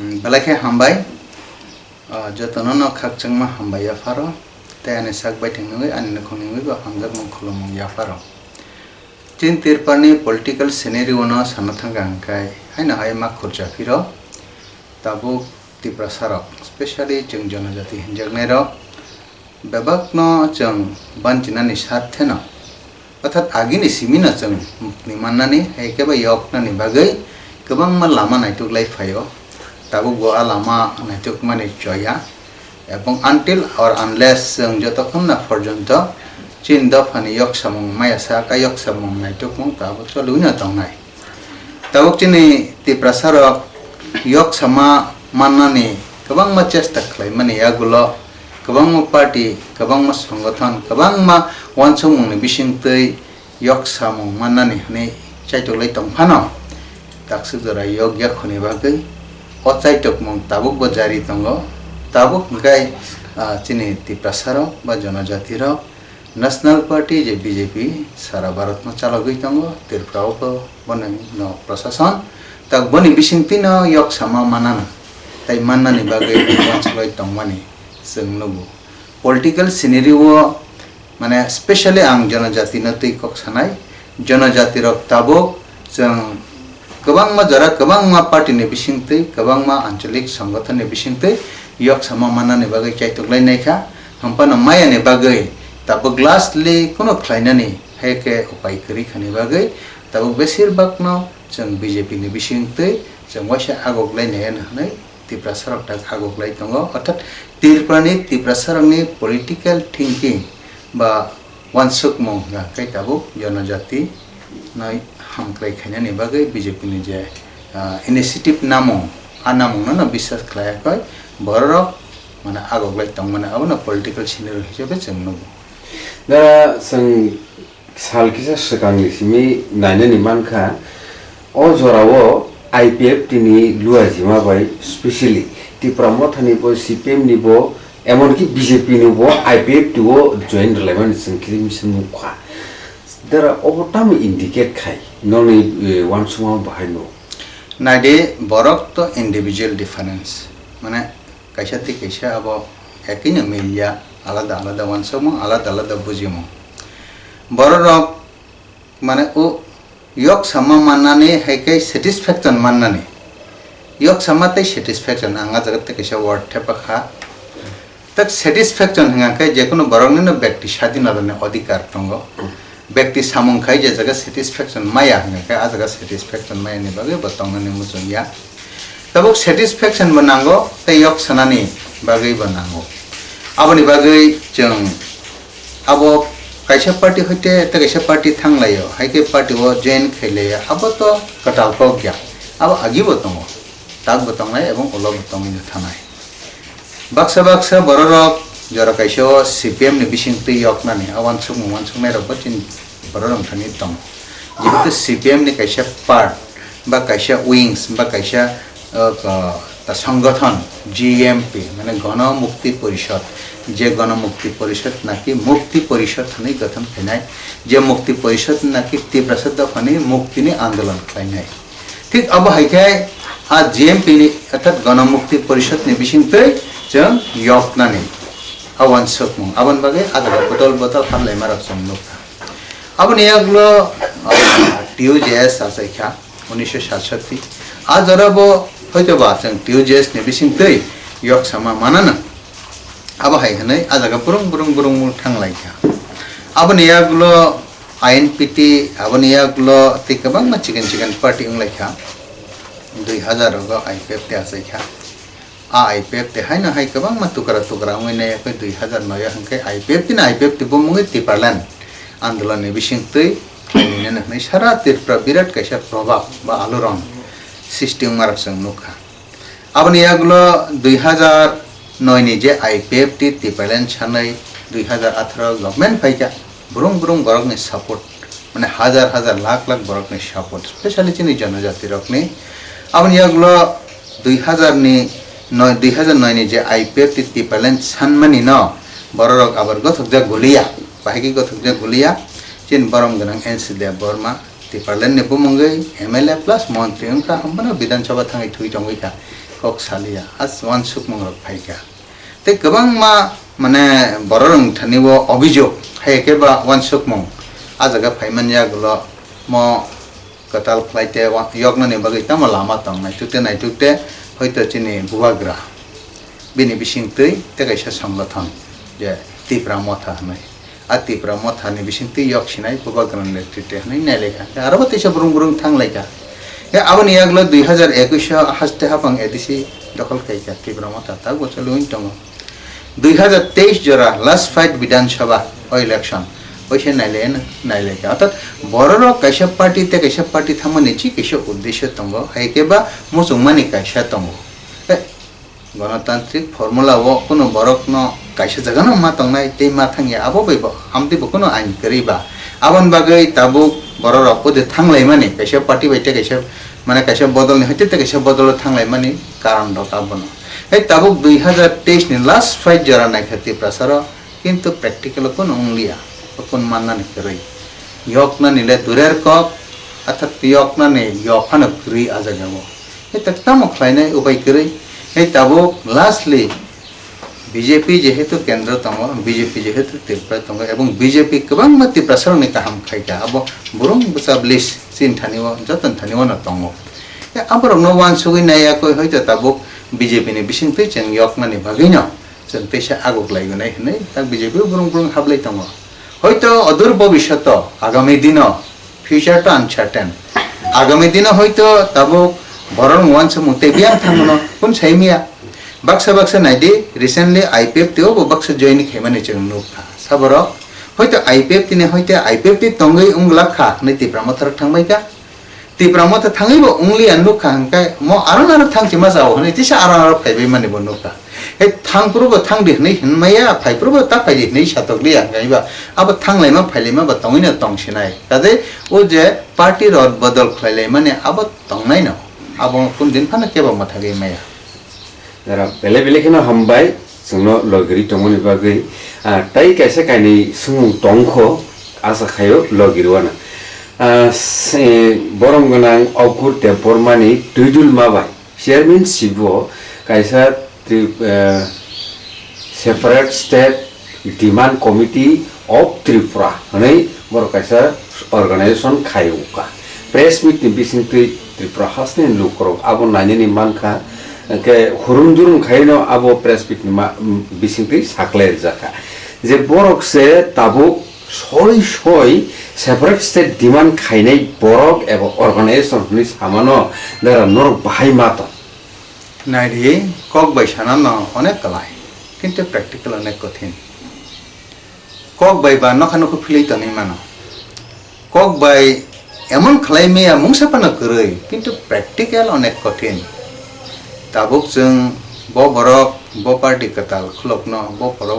Balake hambai jotono khakchangma hambai yafaro te ane sakbai thingnui ane khoningui ba hamjak mong khulumong yafaro tin tirpani political scenario no sanathanga angkai haina hai mak khurcha phiro tabuk tiprasarok especially jeng janajati hinjagnero babakno jeng bantinani sathena अर्थात आगिनि सिमिना जों निमाननानै हायकेबा यकनानि बागै गोबां मा लामा नायथुकलाय फायो दाबो गआ लामा नायथुक माने जया এবং until or unless जों যতক্ষণ না পর্যন্ত চিন দফানি यक सामं मायासा का यक सामं नायथुक मं दाबो चलुना दंनाय दाबो चिनि तिप्रासारक यक सामा माननानि गोबां मा चेष्टा खालामनानै यागुलो गोबां मा पार्टी गोबां मा संगठन गोबां मा वानसुमनि बिसिंतै यक सामं माननानै हनै चाइटोलै दंफानो दाक्सु जरा यज्ञ खनि बागै अचाइटक मं ताबुक बजारि दंगो ताबुक गाय चिनि तिप्रासार बा जनजाति र नेशनल पार्टी जे बीजेपी सारा भारत में चालगै दंगो तिरफ्रावबो बनै न प्रशासन तक बनि बिसिंति न यक सामा मानना ताइ माननानि बागै वानसुलै दंमानि जों नुगो पॉलिटिकल सिनेरियो माने स्पेशली आं जनजाति न तै कक्सानाय जनजाति र ताबुक जों गोबां मा जरा गोबां मा पार्टी नि बिसिंतै गोबां मा आंचलिक संगठन नि बिसिंतै यक सामा माननानि बागै चाइटोगलायनायखा हमपाना मायानि बागै ताबो ग्लासलि कोनो ख्लायनानि हेके उपाय करि खानि बागै ताबो बेसिरभाग न जों बीजेपी नि बिसिंतै जों वाइसा आगोगलायनाय होननानै तिप्रासारक ता आगोगलाय दङ अर्थात तिप्रासारकनि पॉलिटिकल थिंकिं बा वानसुक मंगा कै ताबो जनजाति नै हामक्राय खायनानि बागै बीजेपी नि जे इनिशिएटिव नामो आनामो न बिश्वास खालायाखै बरक माने आगोगलाय दं माने अब न पॉलिटिकल सिनेरियो हिसाबै जों नुगो दा जों सालकिसा सिगांनि सिमि नायनानि मानखा अ जरावो आईपीएफ टिनि लुआजिमा बाय स्पेशली तिप्रामथानि बो सीपीएम निबो एमनकि बीजेपी निबो आईपीएफ टिबो जॉइन रिलेवन सिंखि मिशन मुखा दरा ओबटाम इंडिकेट खाय ननि वान समाव बाहायनो नायदे बरक तो इंडिविजुअल डिफरेंस माने कैसा थी कैसा अब एकिन मिलिया आलादा आलादा वान समाव आलादा आलादा बुजिमो बरक माने ओ यक सामा माननानै हायकै सेटिस्फेक्शन माननानै यक सामातै सेटिस्फेक्शन आंगा जगत कैसा वर्ड थेपखा तक सेटिस्फेक्शन हंगाकै जेकुनो बरकनिनो व्यक्ति स्वाधीनतानि अधिकार दंगो व्यक्ति सामंखाय जे जगह सेटिस्फेक्शन माया हंगाकै आ जगह सेटिस्फेक्शन मायानि बागै बताउनानि मुजुया तब सेटिस्फेक्शन बनांगो तै यक सानानि बागै बनांगो आबनि बागै जों अब कैसा पार्टी होते त कैसा पार्टी थांलायो हायके पार्टी वो जॉइन खैलेया अब तो कटाल को गया अब आगे बताओ ताक बतांनाय एवं ओला बतांनि थानाय बाक्सा बररक जरा कैसा सीपीएम नि बिसिंतै यकनानि आवान सुंनाय रबो चिन बररम थानि दं जिहेतु सीपीएम नि कैसा पार्ट बा कैसा विंग्स बा कैसा संगठन जीएमपी माने गण मुक्ति परिषद जे गण मुक्ति परिषद नाकि मुक्ति परिषद हनै गठन खायनाय जे मुक्ति परिषद नाकि तिप्रासाद फनि मुक्तिनि आन्दोलन खायनाय ठीक अब हायखाय आ जीएमपी नि अर्थात गण मुक्ति परिषद नि बिसिंतै जों यकनानि आवान सकमु आबान बागै आदा बदल हामलाय मारक समनुक आबन यागलो टीयूजेएस आसायखा 1967 आ जराबो হয়তো বা जों टीयूजेएस नि बिसिंतै यक सामा मानाना अब हाय हनै आजागा बुरुं थांलायखा आबन यागलो आईएनपीटी आबन यागलो ति गोबां मा चिकेन पार्टी उंलायखा 2000 गो आईपीएफ ते आसायखा आ आईपीएफ ते हायना हाय गोबां मा तुकरा उंनाय 2009 हंकै आईपीएफ ते बुमुङै तिपारलान आन्दोलन नि बिसिंतै खायनिनो नै सारा तिरफ्रा बिराट कैसा प्रभाव बा आलोरन सिस्टेम मारक जों नुखा आबन यागलो 2009 नि जे आईपीएफ टी तिपारलान सानै 2018 गभर्नमेंट फाइका बुरुं बरक नि सपोर्ट माने हजार लाख बरक नि सपोर्ट स्पेशली चिनि जनजाति रक नि आबन यागलो 2009 नि जे आईपीएफ टी तिपारलान सानमानि न बरक आबर गथकजा गुलिया बाहायगि गथकजा गुलिया चिन बरम गनang NC Debbarma तिपारलान ने बुमंगै एमएलए प्लस मंत्री उनका हमना विधानसभा थांगै थुइ दंगैखा kok salia as wan suk mongrok phaika te gobang ma mane bororong thanibo obijog haike ba wan suk mong ajaga phaiman ya gulo mo katal khlaite yogna ne bagai tamo lama tong nai tukte hoito chini Bubagra bini Bisingtwi te kaisa সংগঠন je tipra motha hanai atipra motha ni Bisingtwi yok sinai Bubagra netrite hanai neleka arabo tisa burung thanglaika ya abani yaglo 2021 haste hapang edisi dokol kaika tipra motha ta gochaloin tongo 2023 jora last fight Vidhan Sabha election ওইসে নাইলেকা অর্থাৎ বড়র কাইসা পার্টিতে কাইসা party থামানিছি কাইসা উদ্দেশ্য তঙ্গ হাইকে বা মুসলমানি কাইসা তঙ্গ গণতান্ত্রিক formula ও কোনো বরক ন কাইসা জাগানো মা তংনাই তে মা থাঙ্গে আবো বইব আমদিব কোনো আইন করিবা আবন বাগৈ তাবু বড়র ওদে থাংলাই মানে কাইসা পার্টি বাইতে কাইসা মানে কাইসা বদলনি হইতে কাইসা বদল থাংলাই মানে কারণ দকাবন এই তাবুক 2023 নি লাস্ট ফাইট জরা নাই খাতি প্রসার কিন্তু প্র্যাকটিক্যাল কোন উংলিয়া কোন মাননা নি করই ইয়কনা নিলে দুরের কক অর্থাৎ ইয়কনা নে ইয়ফান ক্রি আজাগাবো এই তকতাম খাইনাই উপায় করই এই তাবো লাস্টলি বিজেপি যেহেতু কেন্দ্র তঙ্গ বিজেপি যেহেতু ত্রিপুরা তঙ্গ এবং বিজেপি গোबां মাতি প্রসার নি কাহাম খাইকা আবো বুরুং বসাবলিস চিন থানিও যতন থানিও না তঙ্গ আবার নবান সুগি নাইয়া কই হইতো তাবো BJP ni Bisingtwi jeng yokna ni bagino jeng tesa aguk laigunai hinai tak BJP burung hablai tongo hoito odur bobishyato agami dino future to uncertain agami dino hoito tabo borong once mute biang thamono kun saimia baksa naidi recently IPF teo bo baksa join khemani jeng nukha saboro hoito IPF tine hoite IPF ti tongai unglakha niti pramathar thangbai ka tipramota thangibo ungli anukha hangkai mo aron thangchi ma jaw hani tisa aron phaibai mani bonukha he thangprubo thangdi nei hinmaya phaiprubo ta phaili nei satokli angaiba abo thanglai ma phaili ma ba tongina tongsinai kade o je party rod bodol khlailai mane abo tongnai no abo kun din phana keba mathage maya dara bele khina hambai sungno logiri tomoni bagai tai kaisa kaini sung tongkho asa khayo logirwana borong ganang aukur Debbarmani tuidul mabai chairmanship o kaisa separate state demand committee of Tripura hanai bor kaisa organization khayuka press meet ni Bisingtwi Tripura hasne lukrok abo nani ni mankha ke hurumdurum khaino abo press meet ni Bisingtwi saklai jaka je borok se tabuk সই separate state demand খাইনাই বরক এবং organisation হনি সামানো দারা নর বাহাই মাতা নাইরি cock by সানানো অনেক কলাই কিন্তু practical অনেক কঠিন কক বাই বা নখানকো ফিলাই তনি মানো কক বাই এমন খালাই মেয়া মুংসাপানা করই কিন্তু প্র্যাকটিক্যাল অনেক কঠিন তাবুক जों বরক ব পার্টি কতাল খলকনো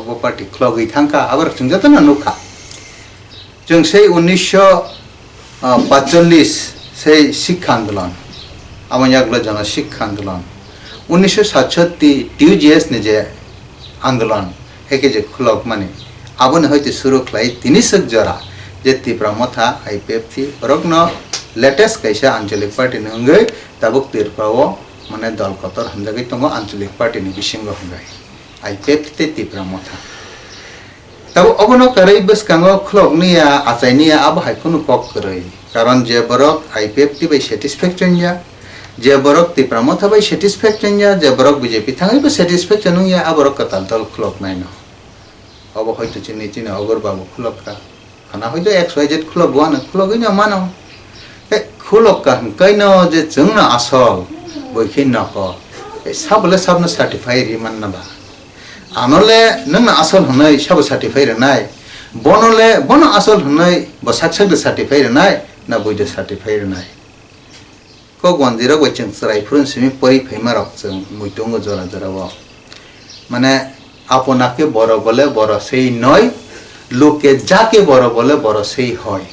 ব পার্টি খলগই থাঙ্কা আবার जों যতনা নুখা जों সেই 1945 সেই শিক্ষা আন্দোলন আমায়াগলা জন শিক্ষা আন্দোলন 1967 টিউজিএস ने যে আন্দোলন হেকে যে খুলক মানে আবনে হইতে শুরু খলাই তিনিসক জরা যে তীব্র মথা আইপিএফ টি রগ্ন লেটেস্ট কাইসা আঞ্চলিক পার্টি নঙ্গৈ তাবুক তীরপাও মানে দল কতর হামজাগৈ তঙ্গ আঞ্চলিক পার্টি নি বিসিঙ্গ হঙ্গাই আইপিএফ তে তীব্র মথা तब अबनो करई बस कांगो खलगनिया आचाइनिया अब हाइकुनु कक करई कारण जे बरक आईपीएफ ति बाय सैटिस्फैक्शन या जे बरक ति प्रमोथ बाय सैटिस्फैक्शन या जे बरक बीजेपी थांगै बे सैटिस्फैक्शन या अबरक कताल दल खलग नाइनो अब हयतो चिनि अगर बाबू खलग का खाना हयतो XYZ खलग वान खलगैनो मानो ए खलग का कैनो जे जोंना आसल बयखै नक ए साबले साबनो सर्टिफाई रिमान ना बा आनले नंग आसल हनै सब सर्टिफाई रनाय बनले बन आसल हनै बसाकसक सर्टिफाई रनाय ना बयद सर्टिफाई रनाय को गन्दिरा गयचों सरायफुरन सिमी परि फैमारक जों मुइतंग जरा जराव माने आपनाके बड़ बले बड़ सेई नय लोके जाके बड़ बले बड़ सेई हय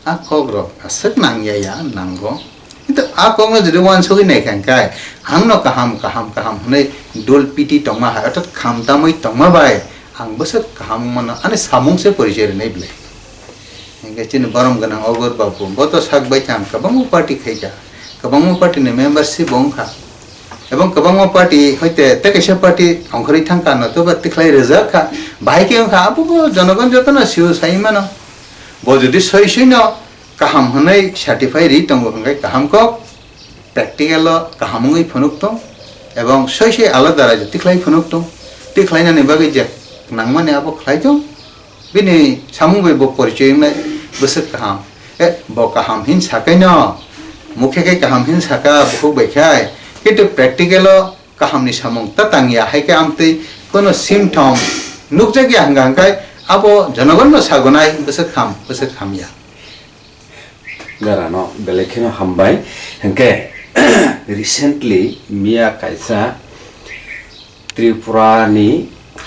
आ कग्र आसक नांगिया नांगो কিন্তু আ কংগ্রেস যদি ওয়ান সগি নাই খানকাই হাংনো কাহাম হनै ডোল পিটি টংমা হায় অর্থাৎ খামতামই টংমা বাই आं बसर काहाम मन आने सामुंग से परिचय नहीं बिले इंगे चिन बरम गना अगर बाबू बतो साग बाई चाम कबंग पार्टी खाइजा कबंग पार्टी ने मेंबरशिप बंखा এবং কবাংমা পার্টি হইতে তেকেশে পার্টি অংখরি থাকা নতুবা তিখলাই রেজাল্ট খা বাইকে অংখা আবু জনগণ যত না সিউ সাইমান ব যদি সই সই ন কাহাম হনাই সার্টিফাই রি দङ হंगाय কাহাম কক প্র্যাকটিক্যাল কাহামই ফনুক দं এবং সই সই আলাদা রাজ্য তিখলাই ফনুক দं তিখলাইনাनै বাগै যে নাংমানে আবো খাই দं बिनि सामुंबे बो परिचय में बसक कहाम बो कहाम हिन साकै न मुखे के कहाम हिन साका बहु बैखाय किन्तु प्रैक्टिकल कहाम नि सामुं ततांगिया हायके आमते कोनो सिम्पटम नुकजागि हंगांकाय आबो जनगण न सागनाय बसक खामिया गारानो बेलेखिनो हामबाय हंके रिसेंटली मिया कायसा त्रिपुरानि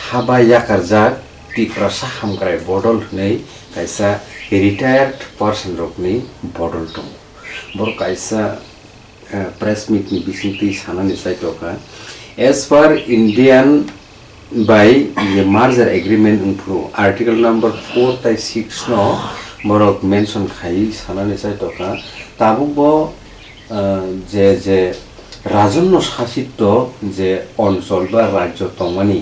हाबा याकारजाक तिफ्रासा हामग्राय बदल नै कायसा रिटायर्ड पर्सन रकनि बदल दं बर कायसा प्रेस मीट नि बिसिंगति सानानि साइटका एज पर इंडियन बाय ये मार्जर एग्रीमेंट उनफ्रु आर्टिकल नंबर 4 ताइ 6 नो बरक मेंशन खाइ सानानि साइटका ताबुबो जे जे राजन्य शासित जे अञ्चल बा राज्य तंमानि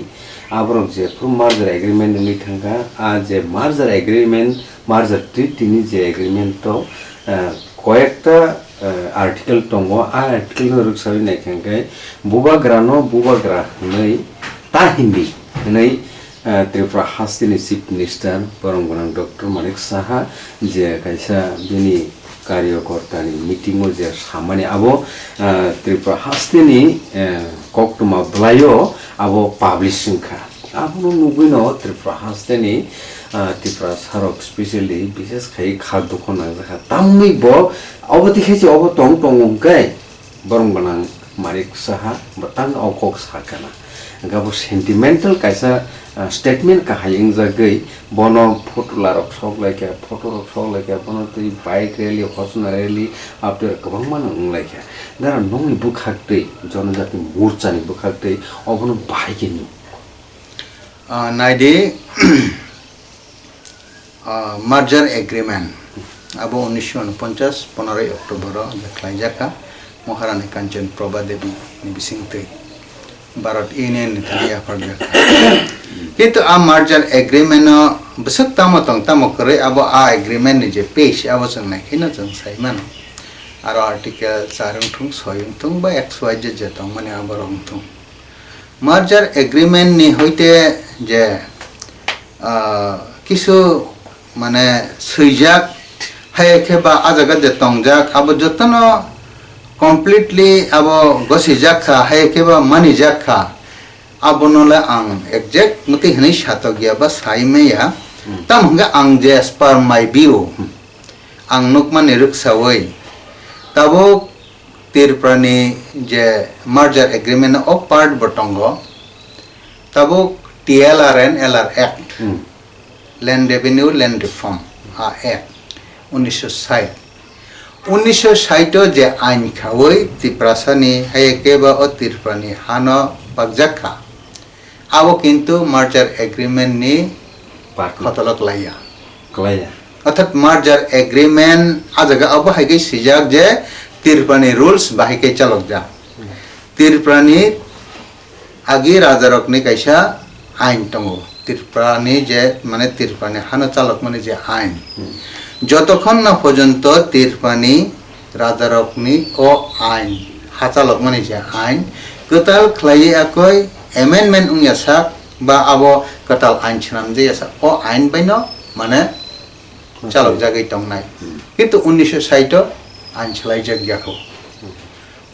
आबरक जे मार्जर एग्रीमेंट नि थांगा आ जे मार्जर एग्रीमेंट मार्जर ट्रिटी नि जे एग्रीमेंट तो कयेकटा आर्टिकल दंगो आ आर्टिकल रुकसाबि नायखांगाय बुबाग्रा नै ता हिंदी नै त्रिपुरा हास्तिनि चीफ मिनिस्टर बरंगनां डॉक्टर मानिक साहा जे कायसा बिनि कार्यकर्तानि मीटिंगो जे सामानि आबो त्रिपुरा हास्तिनि कोक्टुमा ब्लायो आबो पब्लिशिंग खा आबो नुगैनो त्रिपुरा हास्तिनि त्रिपुरा सारक स्पेशली विशेष खाइ खाद्य खना जाखा तामै बो अबति खाइसे अब टंगै बरंगनां मानिक साहा बतान अकक साखाना गाबो सेंटिमेंटल कायसा स्टेटमेंट काहायिं जागै बनो फोटोलारक सक लायके बनो तै बाइक रैली हसना रैली आफ्टर गोबां मान लायके दारा नंनि बुखाक्तै जनजाति मोर्चानि बुखाक्तै अबनो बाहायगिनि नाइदे मार्जर एग्रीमेंट अब 1949 15 अक्टोबर जख्लाइजाखा महारानी कांचन प्रभा देवी बिसिंगतै भारत यूनियन नि आफाद किंतु आ मार्जर एग्रीमेंट बसक तामो करे अब आ एग्रीमेंट नि जे पेज अब जों नायखिनो जों साइमान आरो आर्टिकल 4 थुं 6 थुं बा XYZ जे दं माने आबरं थुं मार्जर एग्रीमेंट नि होइते जे किसु माने सैजाक हायके बा आजागा जे तंगजाक अब जतन completely abo gosi jakha hai keba mani jakha abonola ang exact muti hni shato gya ba sai me ya tam hanga ang je as per my view ang nukma niruk sawai tabo tirprani je merger agreement of part botongo tabo TLRN LR Act Land Revenue Land Reform Act 1960 1960 जे आइन खावै तिप्रासानि हायकेबा ओ तिरपानि हानो पागजाखा आबो किन्तु merger agreement नि खतलक लाया अर्थात merger agreement आजगा अब हायके सिजाक जे तिरपानि rules बाहायके चलक जा तिरपानि आगि राजारकनि कायसा आइन दंगो तिरपानि जे माने तिरपानि हानो चालक माने जे आइन যতক্ষণ না পর্যন্ত তিরপানি রাজারকনি ও আইন হাচালক মানে যে আইন কতাল খ্লাই আকই এমেন্ডমেন্ট উংয়াসা বা আবো কতাল আইন ছনাম যে আসা ও আইন বাইন মানে চালক জায়গায় দংনাই কিন্তু 1960 আইন ছলাই জায়গাখো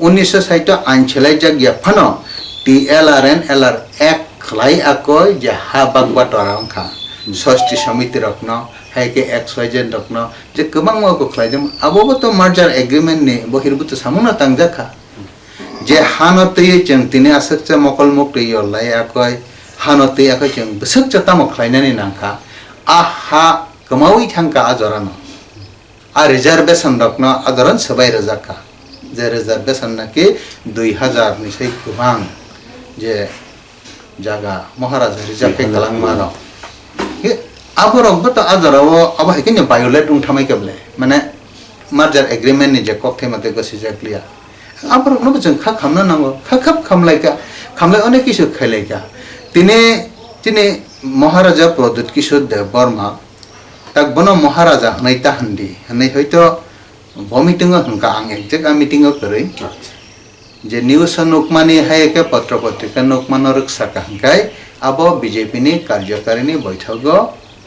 1960 আইন ছলাই জায়গা ফানো TLRN LR এক খ্লাই আকই যে হাবাক বাটরাংখা ষষ্ঠী সমিতি রকন हायके XYZ रखनो जे गोबां मावको खलायदों आबोबो तो मार्जर एग्रीमेंट नि बहिर्भूत सामुना तांगजाखा जे हानतै चंगतिने आसकचा मकल मुक्ति यलाय आकय हानतै आकय चंग बसक चता मखलायनानि नांखा आ हा कमावै थांका आजरानो आ रिजर्वेशन रखनो आजरन सबाय रजाखा जे रिजर्वेशन नाकि 2000 नि सै गोबां जे जागा महाराजा रिजार्व खालाममानो आबरक बतो आजराव अब हायकिनो वायोलेट उंथामै केबले माने मार्जर एग्रीमेंट नि जे कक्थे मते गसि जाक्लिया Apa nak macam kah kamna nango, kah kamlai अनेक किसी खेले क्या तिने महाराजा प्रदुत किशोर देवबर्मा तक बनो महाराजा नहीं ता हंडी नहीं है तो वो मीटिंग हंका आंगे जब आ मीटिंग करे जे न्यूज़ नुकमानी है के पत्र पत्रिका नुकमान और सका हंकाय अब बीजेपीनी कार्यकारिणी बैठक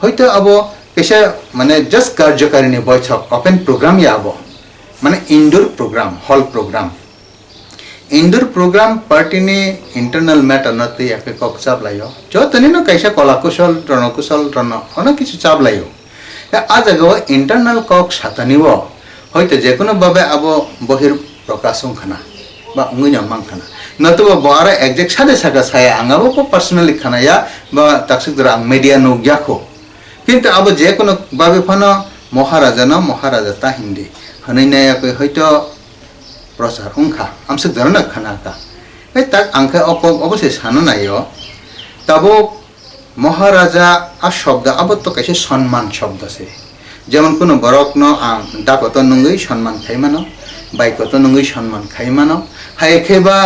है तो अब कैसे माने जस्ट कार्यकारिणी बैठक ओपन प्रोग्राम या अब माने indoor programme hall programme indoor programme party ने इंटरनल मैटर नते या के कॉक चाप लायो जो तनी न कैसे कलाकुशल रण अन किछु चाप लायो या आज अगो इंटरनल कॉक सातानी वो होइते जेकोनो बाबे अब बहिर प्रकाशों खाना बा उंगुnya मांखाना नतुबा बारा एग्जैक्ट सादे सागा साया आंगाबो पर्सनली खाना या बा ताक्सिक दरा मीडिया नो ग्याखो किंतु अब जेकोनो बाबे फनो महाराजा ता हिंदी हनैना या कोइ होइतो प्रसार उनका हमसे धरना खाना का तक अंक अवश्य सानो नायो तब महाराजा आ शब्द अब तो कैसे सम्मान शब्द से जेमन कोनो बरक न डाको तो नुंगई सम्मान खाइ मानो बाइक तो नुंगई सम्मान खाइ मानो हाय खेबा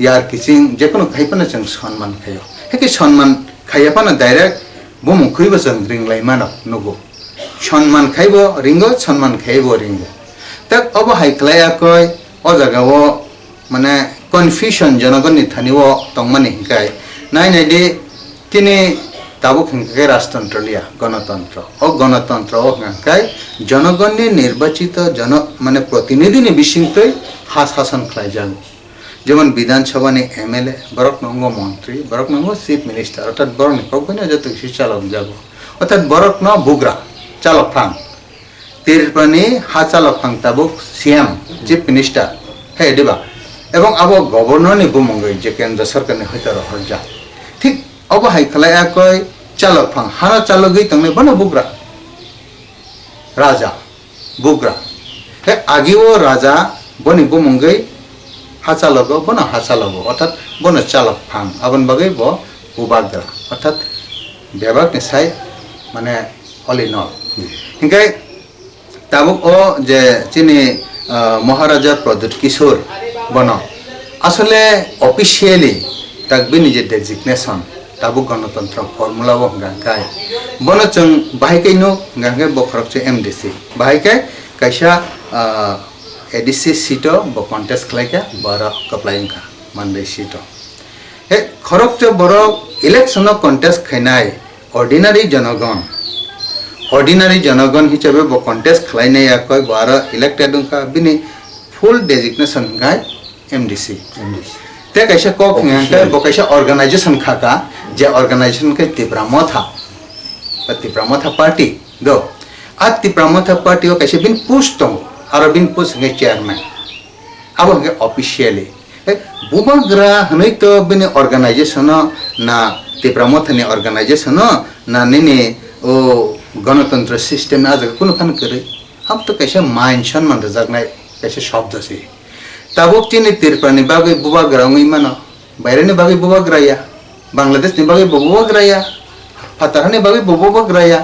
यार किसिं जे कोनो खाइ पना जों सम्मान खायो हेके सम्मान खाया पना डाइरेक्ट बमु खुइबो जों रिंगलाय मानो नुगो सम्मान खाइबो रिंगो सम्मान खाइबो रिंगो तक अब हाइक्लाया कोई और जगह वो माने कन्फ्यूजन जनगण निथानी वो तंगमानी हिंकाय नाइ नाइ दे तिने ताबुक हिंकाय राजतंत्र लिया गणतंत्र ओ हिंकाय जनगण ने निर्वाचित जन माने प्रतिनिधि ने बिसिंगतै हासन खलाय जागो जेमन विधानसभा ने एमएलए बरक नंगो मंत्री बरक नंगो चीफ मिनिस्टर अर्थात बरक ने कबने जत चालक जागो अर्थात बरक न बुग्रा चालक फांग तिरपनी हाचाल फांगताबुक सीएम चीफ मिनिस्टर है दिबा एवं अब गवर्नर ने बुमंगै जे केंद्र सरकार ने होइता रहजा ठीक अब हाइखलाया कोइ चालक फांग हाना चालक गई तंगने बनो बुग्रा राजा बुग्रा हे आगिओ राजा बनि बुमंगै हाचालगो बनो हाचालगो अर्थात बनो चालक फांग अबन बगै बो बुबाग्रा अर्थात बेबाक ने साइ माने अलिनल हिंगाय ताबुक ओ जे चिनी महाराजा प्रदुत किशोर बनो असले ऑफिशियली तक भी निजे डेजिग्नेशन ताबुक गणतंत्र फॉर्मूला वो गांकाय बनो चंग बाहिके नो गांगे बखरक चे एमडीसी बाहिके कैसा एडीसी सीटो ब कॉन्टेस्ट खलाइका बारा कप्लाइंग का मानबे सीटो हे खरक चे बरो इलेक्शन कॉन्टेस्ट खैनाय ऑर्डिनरी जनगण हिसाबै बो कॉन्टेस्ट खलाइने या कोइ बारा इलेक्टेड का बिनि फुल डेजिग्नेशन गाय एमडीसी ते कैसे कोक हिंगा बो कैसे ऑर्गेनाइजेशन खाका जे ऑर्गेनाइजेशन के तिप्रामथा पार्टी दो आ तिप्रामथा पार्टी को कैसे बिन पुष्टो आरो बिन पुस के चेयरमैन अब के ऑफिशियली बुबाग्रा हनै तो बिनि ऑर्गेनाइजेशन ना तिप्रामथा ने ऑर्गेनाइजेशन ना ने ओ गणतंत्र सिस्टम आज कुन खान करे अब तो कैसे माइंशन मन रजगनाय कैसे शब्द से ताबुक चिनि तिरपानी बागै बुबाग्रा ngui मानो बाहिर ने बागै बुबाग्रा या बांग्लादेश ने बागै बुबाग्रा या फातार ने बागै बुबाग्रा या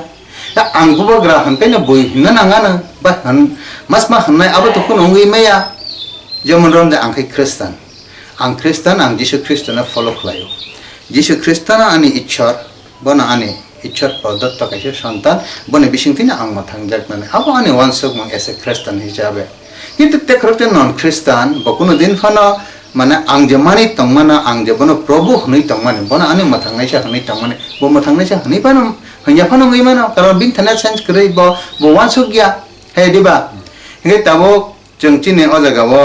आं बुबाग्रा हनकाय बय हिनना नाङा न बा हन मासमा हननाय अब तो कुन ngui माया जेमन रन आं खृष्टान आं जिसु ख्रिस्टना फॉलो खलायो जिसु ख्रिस्टना आनि इच्छर बना आनि इच्छर प्रदत्त कैसे संतान बने बिसिंगथि ना आं माथां जागनानै अब आनि वानसक मं एसे ख्रिस्टान हिसाबै किन्तु तेखरते नन ख्रिस्टान बकुनो दिन फनो माने आं जे मानि तंगमाना आं जे बनो प्रभु हनै तंगमाने बना आनि माथांनायसा हनै तंगमाने बो माथांनायसा हनै पानो हन्या फानो गई मानो कारण बिन थाना सेन्स करे बो वानसक गया हे दिबा हे ताबो जोंचिने अजागावो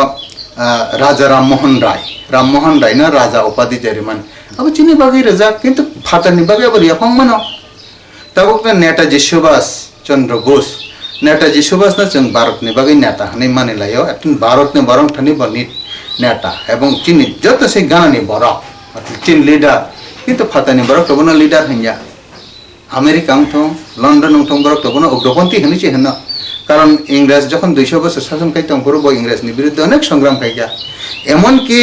राजा राममोहन राय ना राजा उपाधि जरिमान अब चिनि बागै रजा किन्तु फातानि बागै अब रियाफां मानो तबक नेताजी सुभाष चंद्र बोस नेताजी सुभाष ना जों भारत ने बागै नेता हनै माने लायो एतन भारत ने बरं थानि बनि नेता एवं चिनि जत से गानानि बरक चिन लीडर किन्तु फातानि बरक तबनो लीडर हन्या अमेरिका तो लंडन तो बरक तबनो उग्रपंथी हनै चे हन कारण इंग्रेज जखन 200 बছর शासन खाइ तंगपुर बो इंग्रेज नि विरुद्ध अनेक संग्राम खाइया एमन कि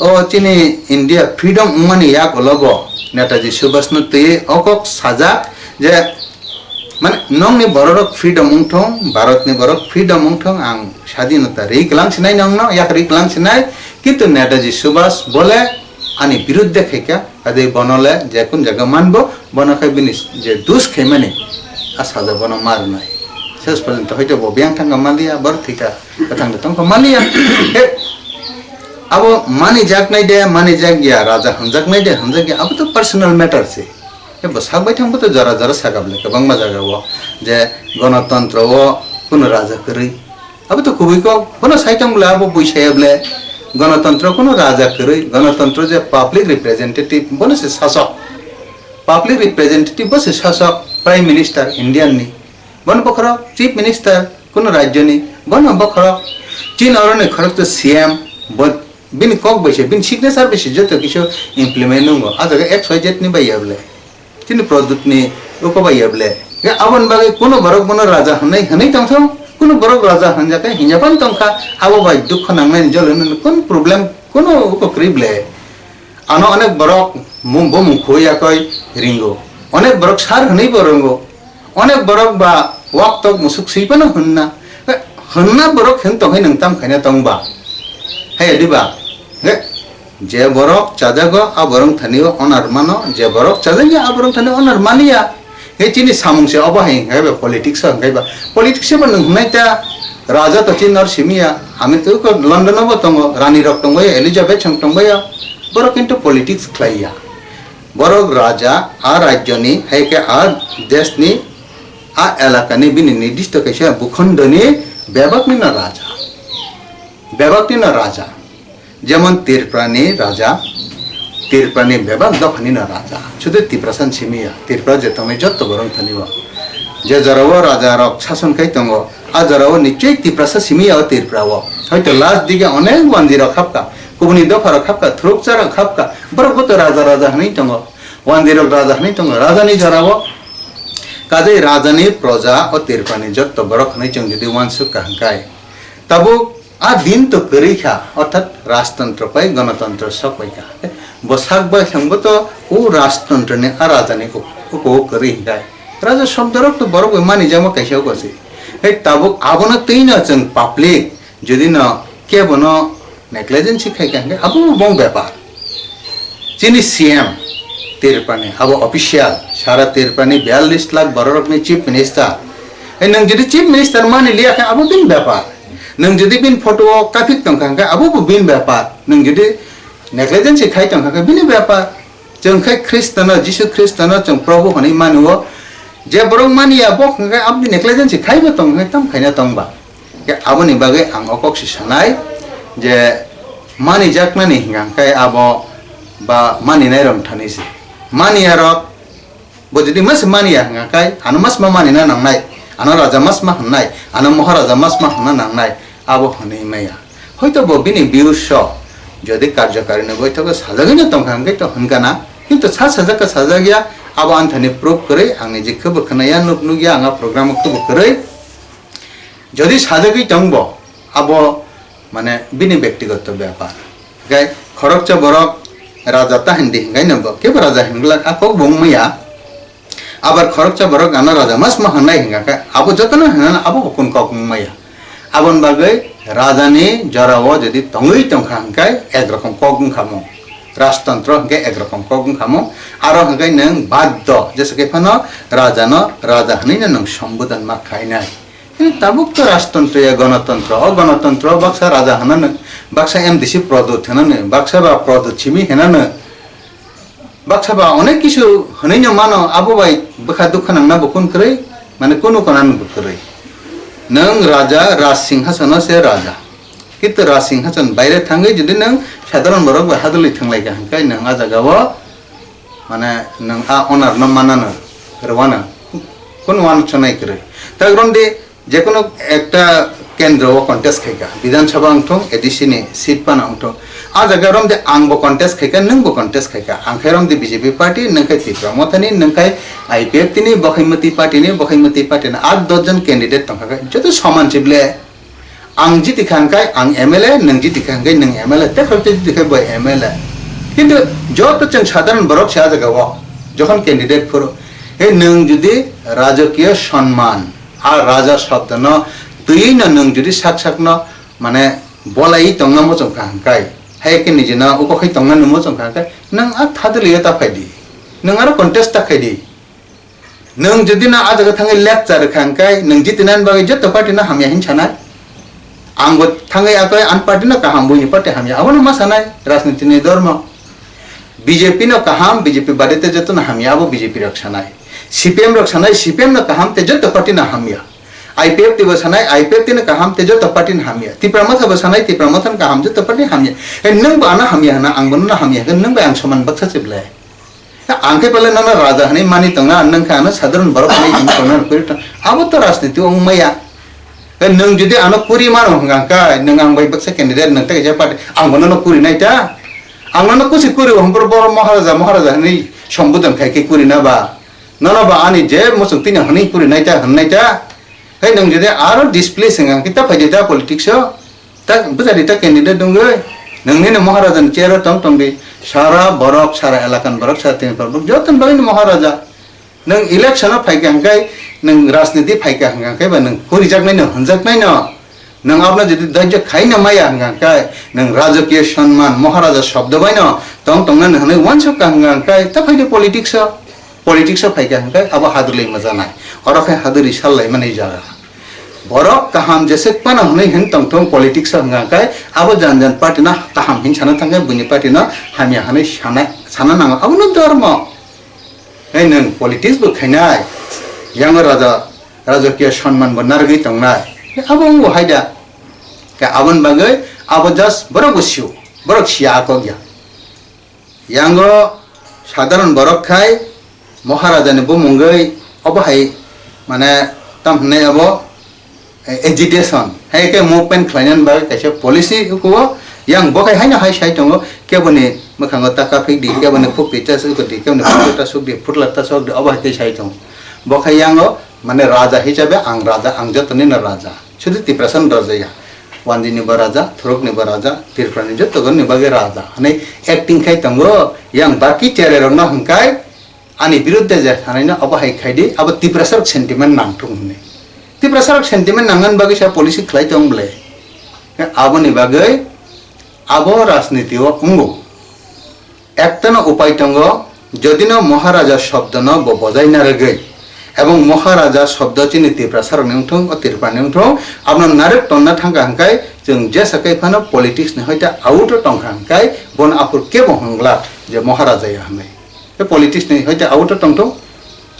ओ चिनि इंडिया फ्रीडम माने याक लबो नेताजी सुभाष न ते अकक साजा जे মানে নংনি বড়রক ফ্রিডম উংথং ভারতনি বড়ক ফ্রিডম উংথং আং স্বাধীনতা রিকলাং সিনাই নংনো ইয়াক রিকলাং সিনাই কিন্তু নেতাজি সুভাষ বলে আনি বিরুদ্ধে খেকা আদে বনলে যে কোন জায়গা মানবো বনখাই বিনি যে দুষ খেমানে আসা যাব না মার নাই শেষ পর্যন্ত হয়তো ববিয়াং থাঙ্গা মালিয়া বর থিকা থাঙ্গা তংক মালিয়া হে আবো মানি যাক নাই দে মানি যাক গিয়া রাজা হনজাক নাই দে হনজাক গিয়া আবো তো পার্সোনাল ম্যাটার সে এবার সাকবাই থাকবো তো জরা জরা সাকাবলে কেবং জায়গা যে গণতন্ত্র ও কোনো রাজা করি আবো তো খুবই কম কোনো সাইটাম বলে আবো বইসাইবলে গণতন্ত্র কোনো রাজা করি গণতন্ত্র যে পাবলিক রিপ্রেজেন্টেটিভ বলে সে শাসক পাবলিক রিপ্রেজেন্টেটিভ বসে শাসক প্রাইম মিনিস্টার ইন্ডিয়ান নি বন বখর চিফ মিনিস্টার কোনো রাজ্য নি বন বখর চীন অরণ্য খরচ তো সিএম বিন কক বসে বিন সিগনেচার বেশি যত কিছু ইমপ্লিমেন্ট হবো আজ XYZ নি বাইবলে তিনি প্রদূত নি উপাইবলে আবন বাগে কোনো বরক বন রাজা হনাই হনাই তংথ কোনো বরক রাজা হনজাকে হিঞ্জাপান তংখা আবো বাই দুঃখ নাংনাই জলন কোন প্রবলেম কোনো উপক্রিবলে আনো অনেক বরক মুম্বো মুখইয়া কয় রিঙ্গো অনেক বরক সার হনাই বরঙ্গো অনেক বরক বা ওয়াক তক মুসুক সিপানো হন্না হন্না বরক হেন তংহাই নংতাম খাইনা তংবা হে দিবা হে যে বরক চাজাগো আ বরং থানিও অনার মানো যে বরক চাজাগিয়া আ বরং থানিও অনার মালিয়া হে চিনি সামুংসে অবহাই গাইবা পলিটিক্স গাইবা পলিটিক্স বা নংনাইতা রাজা তো চিন আর সিমিয়া আমি তো লন্ডনও তঙ্গ রানী রক তঙ্গ এলিজাবেথ ছং তঙ্গয়া বরক কিন্তু পলিটিক্স খাইয়া বরক রাজা আর রাজ্যনি হেকে আর দেশনি আ এলাকানি বিনি নির্দিষ্ট কাইসা ভূখণ্ডনি ব্যবকনি না রাজা ব্যবকনি না রাজা যেমন তীরপ্রাণী রাজা তীরপ্রাণী ব্যবক দফানি না রাজা শুধু তীপ্রাসান সিমিয়া তীরপ্রা যে তুমি যত বরং থানিব যে জরাও রাজা রক শাসন খাই তঙ্গ আর জরাও নিশ্চয়ই তীপ্রাসা সিমিয়া তীরপ্রাও হয়তো লাস্ট দিকে অনেক মন্দির খাপকা কুবনি দফার খাপকা থ্রুকচার খাপকা বরক তো রাজা রাজা হানি তঙ্গ মন্দির রাজা হানি তঙ্গ রাজানি জরাও কাজে রাজানি প্রজা ও তীরপ্রাণী যত বরক হানি চং যদি ওয়ানসুক কাহকায় তাবো আর দিন তো করিখা অর্থাৎ রাজতন্ত্র পাই গণতন্ত্র সব পাইকা বসাক বা সঙ্গ তো ও রাজতন্ত্র নে আর রাজানি উপভোগ করি গায় রাজা শব্দরক তো বড় মানি যাবো কাইসাও গেছে এই তাবো আবনা তুই না চং পাবলিক যদি না কে বনো নেগলিজেন্সি খাই কাঙ্গে আবো বং ব্যাপার চিনি সিএম তীরপানি আবো অফিসিয়াল সারা তীরপানি 42 লাখ বড় রকমের চিফ মিনিস্টার এই নং যদি চিফ মিনিস্টার মানি লিয়া আবো দিন ব্যাপার नों जुदि बिन फटो काफिक तंखांगा अबो बिन व्यापार नों जुदि नेग्लिजेंसि खाइ तंखांगा बिनि व्यापार जों खाइ ख्रिस्टान जिसु ख्रिस्टान जों प्रभु हनै मानुओ जे बरं मानिया बखंगा आबनि नेग्लिजेंसि खाइबो तंखाय तम खाइना तंबा के आबनि बागै आं अकक्सि सानाय जे मानि जाकनानि हिंगांखाय आबो बा मानिनाय रम थानिसि मानिया रक बो जुदि मस मानिया हिंगांखाय आनो मस मा मानिना नांनाय आनो राजा मस मा हननाय आनो महाराजा मस मा हनना नांनाय आबो हनै माया হয়তো বিনি বিউস যদি কার্যকারিণী বৈঠকে সাজাগিনা তংখাঙ্গে তো হনগানা কিন্তু ছা সাজাকা সাজাগিয়া আবো আনথানি প্রুভ করে আংনি যে খবর খনায়া নুগিয়া আঙা প্রোগ্রাম খবর করে যদি সাজাগি তংব আবো মানে বিনি ব্যক্তিগত ব্যাপার গাই খরকচা বরক রাজা তাহিন্দি গাই নব কেব রাজা হিংলা আকক বংমায়া আবার খরকচা বরক আনা রাজা মাস মা হনাই হিংগাকা আবো যতন হনা আবো কোন কক মায়া আবন বাগৈ রাজানি জরাও যদি তঙ্গই তংখা হাঙ্কাই একরকম কগুং খামো রাজতন্ত্র হাঙ্কে একরকম কগুং খামো আরো হাঙ্কাই নং বাধ্য যেসকে ফানো রাজা হানি নং সম্বোধন মা খাইনাই তাবুক তো রাজতন্ত্র গণতন্ত্র অগণতন্ত্র বাক্সা রাজা হানান বাক্সা এম দিছি প্রদূত হেনান বাক্সা বা প্রদূত চিমি হেনান বাক্সা বা অনেক কিছু হনাই মানো আবো বাই বখা দুঃখ নাংনা বকুন করে মানে কোনো কোনান করে नों राजा राज सिंहासन से राजा किंतु राज सिंहासन बाहर थांगे जुदि नों साधारण बरक हादुलि थांलाय हांखाय नों आ जागाव माने नों आ अनार न मानानो रवाना कोन वान छनाय करे ताग्रम दे जे कोनो एकटा केंद्र व कन्टेस्ट खायका विधानसभा अंगथं एडिसिनि सीट पाना अंगथं आ जागारम दे आंबो कन्टेस्ट खायका नोंबो कन्टेस्ट खायका आंखायरम दे बीजेपी पार्टी नोंखाय तिप्रमथानि नोंखाय आईपीएफनि बखैमती पार्टीनि 8-10 जन कैंडिडेट तंखाय जत समान चिबले आं जिति खांखाय आं एमएलए नों जिति खांखाय नों एमएलए ते खरते जिति खाय बय एमएलए किंतु जत जों साधारण बरक सा जागाव जखन कैंडिडेट फरो हे नों जुदि राजकीय सम्मान आ राजा शब्द न तुई न नंग जुदि साक साक न माने बोलाई तंगना मो जंका हंकाय है के निजे न उको खै तंगना नमो जंका हंकाय नंग आ थादलिया ता फाइदि नंग आरो कन्टेस्ट ता खैदि नंग जुदि न आ जगा थांगे लेक्चार खांकाय नंग जितिनान बागै जत पार्टी न हामिया हिन छनाय आंगो थांगे आकय आन पार्टी न काहाम बुनि पार्टी हामिया अबन मा सानाय राजनीति नि धर्म बीजेपी न काहाम बीजेपी बादेते जत न हामिया अब बीजेपी रक्षानाय सीपीएम रक्षानाय सीपीएम न काहाम ते जत पार्टी न हामिया आईपीएफ ते बसानाय आईपीएफ ते न काहाम ते जत पार्टी न हामिया तिप्रमथ बसानाय तिप्रमथ न काहाम जत पार्टी हामिया ए नंग बाना हामिया ना आंबन न हामिया नंग बा आं समान बक्सा चिबले आंखे पहले नंग राजा हने मानि तंगना नंग खाना साधारण बरफ नै हिन कोनर कुरिट अब तो राजनीति ओं मया नंग जुदि आनो कुरि मानो हंगाका नंग आं बाय बक्सा कैंडिडेट नंग ते पार्टी आं बन न कुरि नायता आं न कुसि कुरि हमपर बर महाराजा हनै सम्बोधन खायके कुरि ना बा ननबा आनि जे मोसुं तिनि हनै कुरि नायता हननायता है नंग जुदि आरो डिसप्ले सिंगा किता फायदा पॉलिटिक्स ता बुजारि ता कैंडिडेट दंगै नंगनि न महाराजा चेहरा तंग तंगै सारा बरक सारा एलाकान बरक सारा तिन बरक जतन बायनि महाराजा नंग इलेक्शन फायके हंगाय नंग राजनीति फायके हंगाय बा नंग कुरि जागनाय न हनजागनाय न नंग आपना जुदि धैर्य खाइ न माया हंगाय नंग राजकीय सम्मान महाराजा शब्द बाय न तंग तंगन हनै वानसो हंगाय ता फायदे पॉलिटिक्स फायके हंगाय अब हादुरलै मजानाय अरखाय हादुरि साललाय माने जारा बरक काहाम जैसे पाना हनै हिन तंग पॉलिटिक्स हंगाय अब जान जान पार्टी ना काहाम हिन साना थांगे बुनि पार्टी ना हामिया हनै साना नाङा अब न धर्म है नों पॉलिटिक्स बो खायनाय यांग राजकीय सम्मान बो नारगै तंगनाय अब अंगो हायदा के आबन बागै अब जस्ट बरक बसियो बरक सिया को गया यांग साधारण बरक खाय महाराजा ने बो मंगै अब हाय माने तम हनै अब एजिटेशन है के मूवमेंट खायनान बा कैसे पॉलिसी को yang bokai hanya hai sai tongo ke bone makhango taka phik di ke bone phuk pita su ko di ke bone phuk suk di phutla ta sok di aba te sai tong bokai yango mane raja hisabe ang raja ang jotoni na raja sudu ti prasan raja ya wandi ni baraja thruk ni baraja tirprani jotto gon ni bage raja hane acting khai tongo yang baki tere rong na hangkai ani biruddhe ja hanai na aba hai khai di aba ti prasar sentiment nang tung ne ti prasar sentiment nangan bage sa policy khlai tong ble aboni bage आबो राजनीति अंगो एकतन उपाय तंगो जदिनो महाराजा शब्द न बजाय नारगै एवं महाराजा शब्द चिनि तिप्रसार नेंथों तिरपा नेंथों आपन नारक तन्ना थांगा हंकाय जों जे सकै फानो पॉलिटिक्स ने होइता आउट टंगा हंकाय बन आपुर के बहंगला जे महाराजा या हनै ए पॉलिटिक्स ने होइता आउट टंथों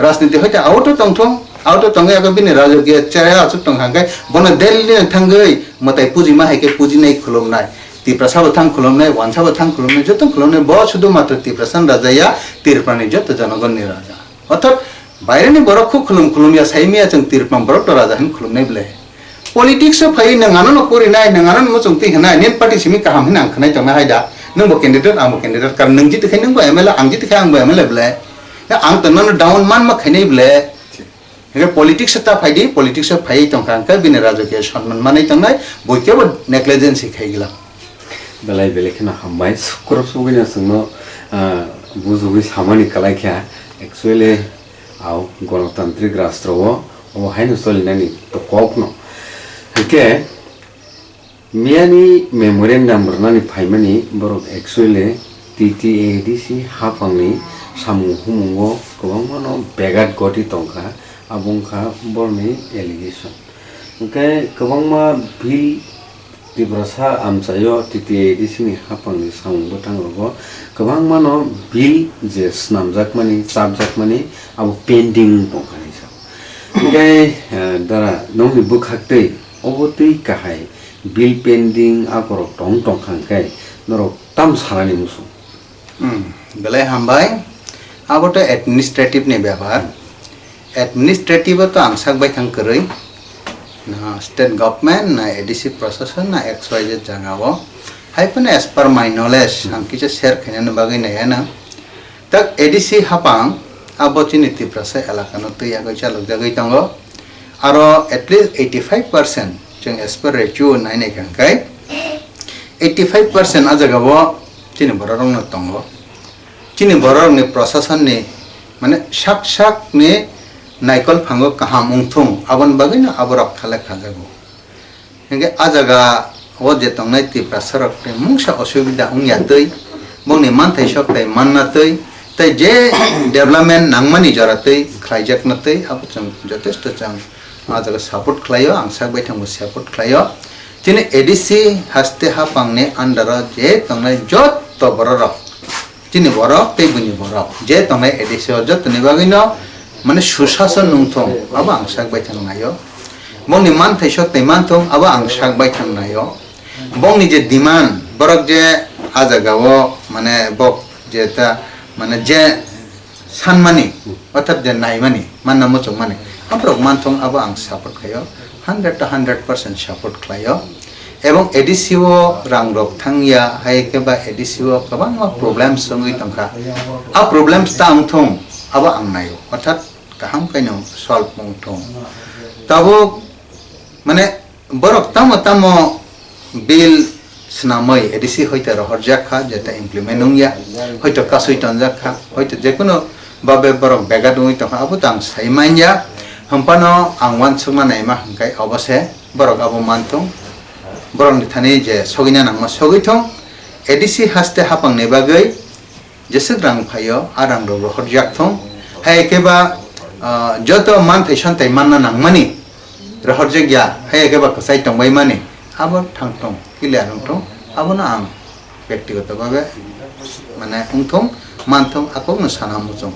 राजनीति होइता आउट टंथों आउट टंगा या बिनि राजकीय चेहरा अचु टंगा हंकाय बन दिल्ली थांगै मताय पुजि मा हायके पुजि नै खुलुमनाय तिप्रसा बथां खुलुमनाय वानसा बथां खुलुमनाय जत खुलुमनाय ब शुद्ध मात्र तिप्रसान राजाया तिरपानि जत जनगणनि राजा अर्थात बायरेनि बरखौ खुलुम या साइमिया जों तिरपाम बरक राजा हन खुलुमनाय ब्ले पॉलिटिक्स फै नङानो न कोरिनाय नङानो मचंति हनाय नेट पार्टी सिमि काहाम हिन आं खनाय तंना हायदा नों बो कैंडिडेट आं बो कैंडिडेट कार नों जित खै नों बो एमएलए आं जित खै आं बो एमएलए ब्ले आं तनन डाउन मान मा खैनाय ब्ले हे पॉलिटिक्स ता फायदि पॉलिटिक्स फै तंका का बिनि राजकीय सम्मान मानै तंनाय बयकेबो negligence खैगला belai belekna hambai sukro sugina sungno buzugi samani kalaikya actually au gণতান্ত্রিক রাষ্ট্র ও হাইনো solinani to kokno ke miani memorandum bernani phaimani borok actually TTADC hapangni samu humungo kobangmano begat goti tongkha abungkha borni allegation ke kobangma bill तिब्रसा आमचायो TTADC नि हापंनि सामुंबो थांगो गोबां मानो bill जे स्नामजाकमानि साबजाकमानि अब pending दंखानि सा ओमफ्राय दारा नोंनि बुखाखतै अबतै काहाय bill पेंडिं Agar टं टंखांखाय नरक ताम सारानि मुसु बेलाय हामबाय आबोथ एडमिनिस्ट्रेटिव नि व्यवहार एडमिनिस्ट्रेटिव तो आमसाक बाय थां करै ना स्टेट गवर्नमेंट ना एडीसी प्रशासन ना XYZ जगावो hyphen as per my knowledge हम किसे शेयर खैना बागै नाया ना तक एडीसी हापां आबोचिनि तिप्रसा एलाकानो तैया गै चालक जगै तंगो आरो एटलिस्ट 85% जों एज पर रेशियो नायनाय खांखाय 85% आजगावो चिनि बररंग तंगो चिनि बररंग नि प्रशासन नि माने साक साक नि naikol phango kaham ungthung abon bagino aborok khale khajago hingge ajaga o je tongnai tipra sarak te mungsa osubida ungyatoi bongni manthai soktai mannatoi tai je development nangmani jaratoi khlaijaknatoi abo chang jotesto chang ajaga support khlaio ang sakbai thangbo support khlaio tini ADC haste hapangne andara je tongnai jotto borok tini borok tei buni borok je tongnai ADC o jotto ni bagino mane susason nungthong abo ang sakbai thangnayo bongni manthai soktai manthong abo ang sakbai thangnayo bongni je demand borok je ajagao mane bok je ta mane je sanmani অর্থাৎ যে নাইমানি মান্না মুচুং মানে আব্রক মানথং আবো আং support খাইও 100 to 100% support খাইও এবং এডিসিও রাং rock থাংয়া হাইকে বা এডিসিও গোबां প্রবলেম সঙ্গই তংখা আ প্রবলেমস তা আংথং আবো আং নাইও অর্থাৎ কাহাম কাইনো সলভ মংথং তাবো মানে বরক তামো তামো বিল snamai edisi hoita rohorjakha jeta implement ungya hoita kasui tonjakha hoita jekono babe borok bega dui tong abutang saimanya hampano angwan sungma naima hangkai obase borok abo mantung borok ni thani je sogina nangma sogithong edisi haste hapang ne bagai jesek rang phayo arang ro rohorjak thong hai keba joto man thaisan tai manna nangmani rohorjagya hai keba kasai tongbai mani abo thangtong clear ungthong abo na ang ব্যক্তিগত ভাবে মানে ungthong manthong akong sana muchong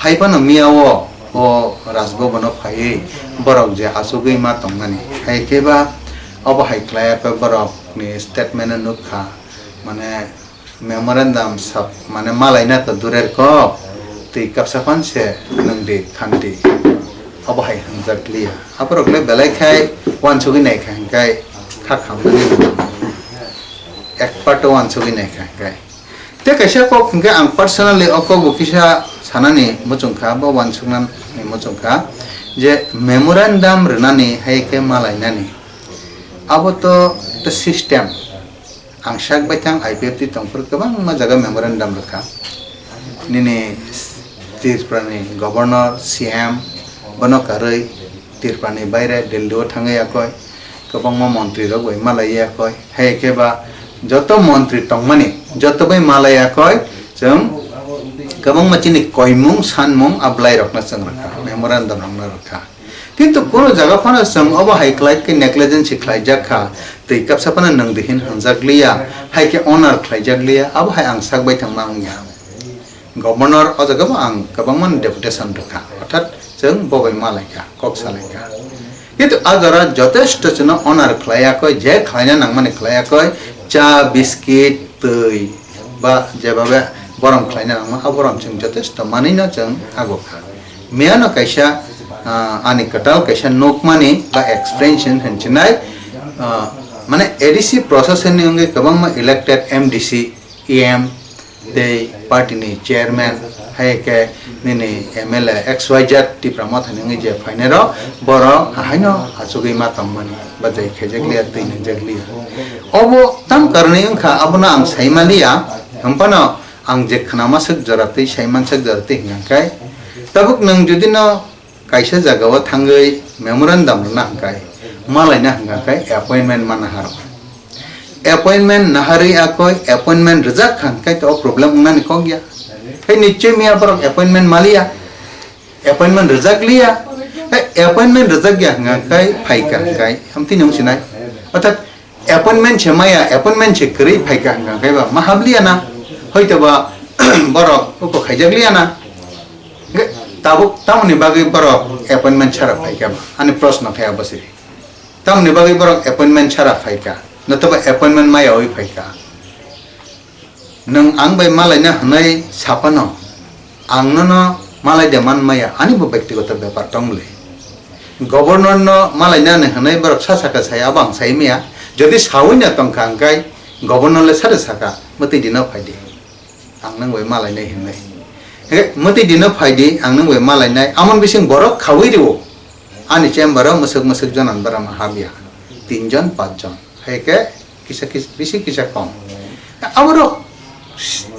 haipano miawo o rasbobono phai borok je asugui ma tongmani haikeba obo haiklaya pe borok ni statement nukha mane memorandum sab mane malaina to durer ko tei kapsapan se nungdi khanti obo hai hanjakliya aporok le belai khai wansugui nai khai kha khamani ek part wansugui nai khai te kaisa ko khungke ang personally oko bukisa sanani muchungkha bo wansungnan ni muchungkha je memorandum rnani haike malainani abo to system ang sak baithang IPFT tongpur gobang ma jaga memorandum rakha nini tirprani governor CM bono karoi tirprani baire delhi o thangai akoi gobang ma mantri rok bai malai akoi haike ba joto mantri tongmani joto bai malaya koi jeng gabang machini koimung sanmung ablai rokna jeng rakha memorandum rokna rakha kintu kono jaga phana jeng obo haiklai ke negligence khlaijakha tei kapsapana nangdihin hanjakliya haike honor khlaijakliya abo hai ang sakbai thangma ungya governor o jaga bo ang gabangman deputation rakha orthat jeng bobai malaika koksalika কিন্তু আগরা যথেষ্ট জন honour খাইয়া কয় যে খাইনা নাংমানে খাইয়া কয় চা biscuit তৈ বা যেভাবে বরম খাইনা নাংমা আবরম जों যথেষ্ট মানিনা जों আগোখা মেয়ানো কাইসা আনি কটাল কাইসা নোকমানি বা এক্সটেনশন হনচিনাই মানে এডিসি প্রসেসনি অঙ্গে গবাংমা elected MDC EM they পার্টিনি chairman haike nini MLA XYZ ti pramot haningi je fainero boro haino asugui ma tammani bajai khejaglia tine jaglia obo tam karni angkha abuna ang saimaliya hampano ang je khnama sak jarati saiman sak jarati hingkai tabuk nang judi no kaisa jagao thangai memorandum na hingkai malai na hingkai appointment mana haro appointment nahari akoi appointment reject khan kai to problem nani kogya hey niche miya borok appointment malia appointment reject liya hey appointment reject ya ngakai phaika kai hamti nong sinai orthat appointment chemaya appointment chekri phaika ngakai ba mahablia na hoito ba borok uko khaijak liya na tabuk tamni bagi borok appointment chara phaika ba ani proshno khaya basi tamni bagi borok appointment chara phaika natoba appointment maya oi phaika nang ang bai malai na hanai sapano ang no malai deman maya ani bo ব্যক্তিগত ব্যাপার tongলে governor no malai na ne hanai borok sasaka sai abang sai mia jodi sawi na tongkha angkai governor le sare saka mati dino phaidi ang nang bai malai nai hinai he mati dino phaidi ang nang bai malai nai amon bising borok khawi ribo ani chamber musuk jonan baram habia 3 জন 5 জন heke kisa bisi kisa kom aborok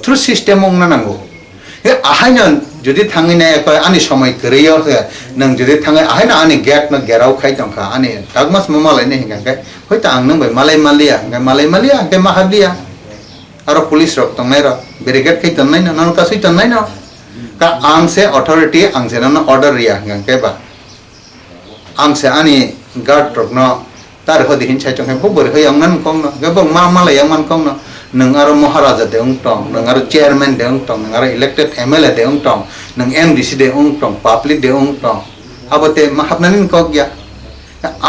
through system ong na nango he ahaina যদি থাঙি নাই কয় আনি সময় করিও নং যদি থাঙে আহাय না আনি গেট না গেরাव খাই দंखा আনি दागमास मालाय ने हिंगाय হয়তো आं नंबाय मालाय मालिया के माहादिया आरो पुलिस रक तंनाय र बेरिगेट खै तन्नाय ना नन कासै तन्नाय ना का आं से अथॉरिटी आं से न ऑर्डर रिया हिंगाय बा आं से आनी गार्ड रक न तार हो दिहिन छाय तंखाय बोर होय आं नन कम न गबं मालाय मान कम न नों आरो महाराजा दे उंटं नों आरो चेयरमैन दे उंटं नों आरो इलेक्टेड एमएलए दे उंटं नों एमडीसी दे उंटं पब्लिक दे उंटं आबते माहाबनानि कक गया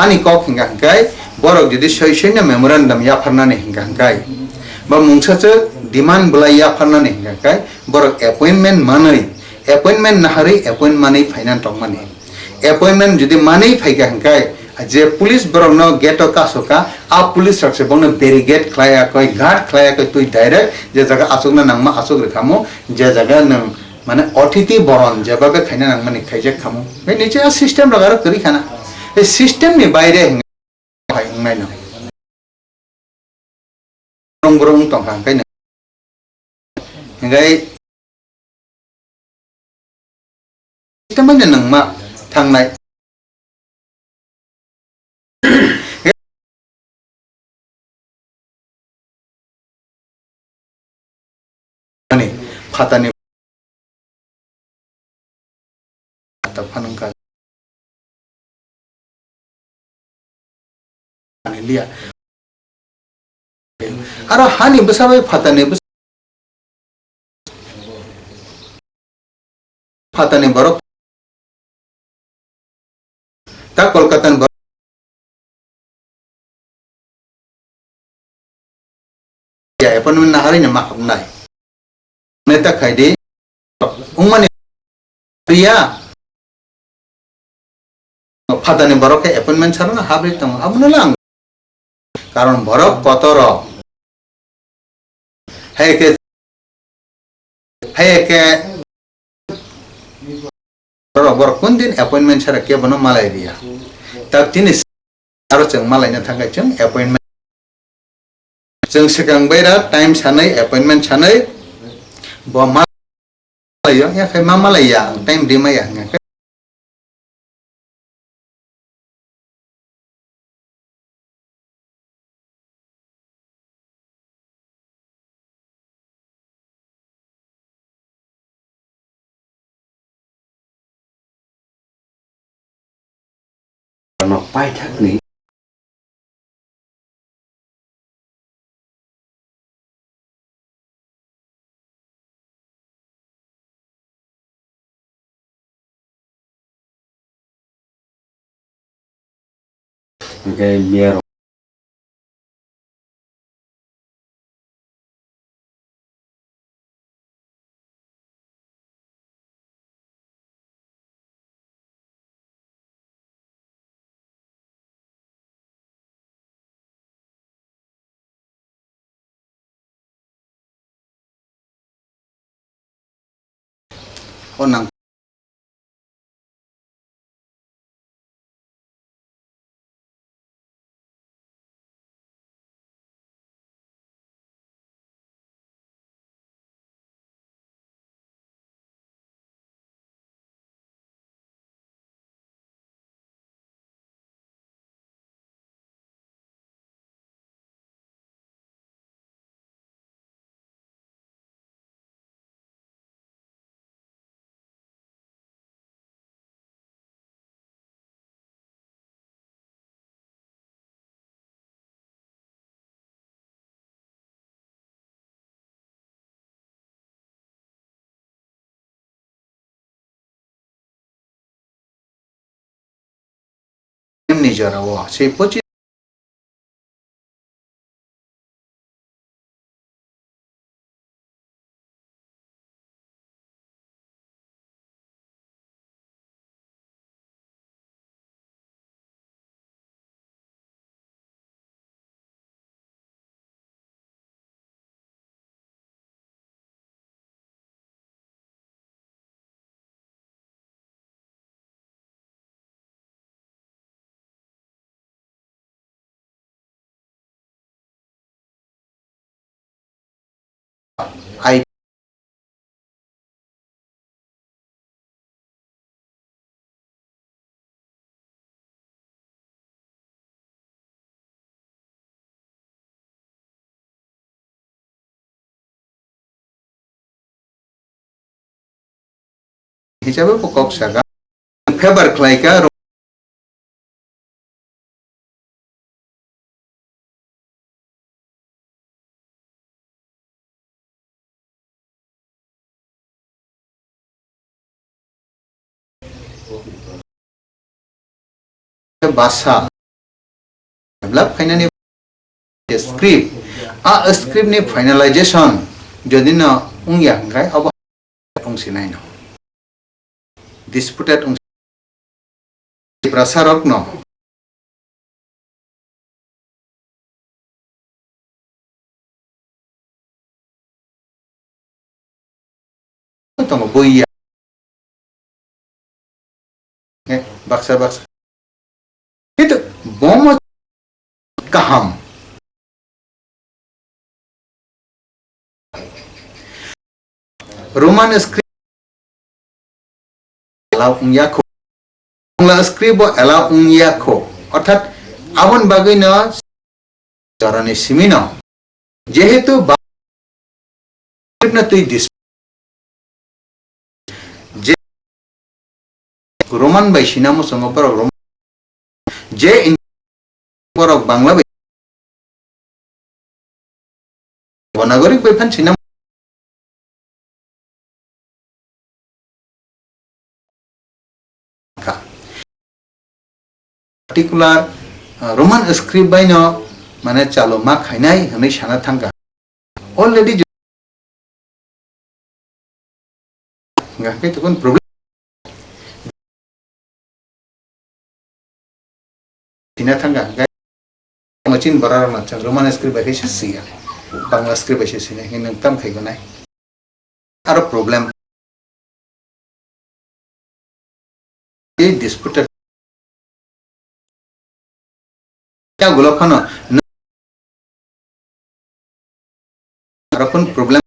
आनी कक हिंगाय बरक जुदि सैसैनो मेमोरेंडम याफारनानि हिंगाय बा मुंसासो डिमांड बला याफारनानि हिंगाय बरक अपॉइंटमेंट मानै अपॉइंटमेंट नाहारै अपॉइंट मानै फाइनान टक माने अपॉइंटमेंट जुदि मानै फाइगा हिंगाय जे पुलिस बरक न गेट कासोका आ पुलिस रक्से बंनो बेरिगेट खलाया कय गार्ड खलाया कय तुई डायरेक्ट जे जगह आसुकना नांमा आसुक रेखामो जे जगह नों माने अतिथि बरन जेबाबे खायना नांमानि खायजे खामो बे निचे सिस्टेम लगारो करि खाना बे सिस्टेम नि बायरे हाय नायनो नंबरं तंखा खायनो हिंगाय सिस्टेम ने नंमा थांनाय माने फातानि फानंका लिया आरो हानि बसाबाय फातानि बरक ता कोलकाता या अपॉइंटमेंट नाहारै ने माखनाय नेता खायदे उमानि प्रिया फातानि बरक अपॉइंटमेंट सारना हाब्रि तंग आबनो लांग कारण बरक कतर है के बरक कोन दिन अपॉइंटमेंट सारा के बनो मालाय दिया तब तिनि आरो जों मालायनो थाखाय जों अपॉइंटमेंट जों सिगांबायरा टाइम सानै अपॉइंटमेंट सानै ब मालायो या खाय मा मालाया time दिमाया पाइथाकनि Okay, biar onang nijara wa sei pochi ai hisabe bo Koktisakha favor khlaika bahasa develop khainani script script ni finalization jodi na ungya ngai abo ungsinai no disputed prasarok no tongo boya baksa itu bomo kaham Roman script allow ungyako Bangla script bo allow ungyako অর্থাৎ আমন বাগৈ না চরণে সিমিন যেহেতু না তুই দিস যে রোমান বাই সিনামো সঙ্গপর রোমান যে পরক বাংলা বাই বনাগরিক বাইফান সিনাম particular Roman script by no mane chalo ma khainai hanai sana thanga already nga ke tukun problem tina thanga machin barar ma chang Roman script by se sia Bangla script by se sia hin tam khai gonai aro problem e disputed ya gulo khano arapun problem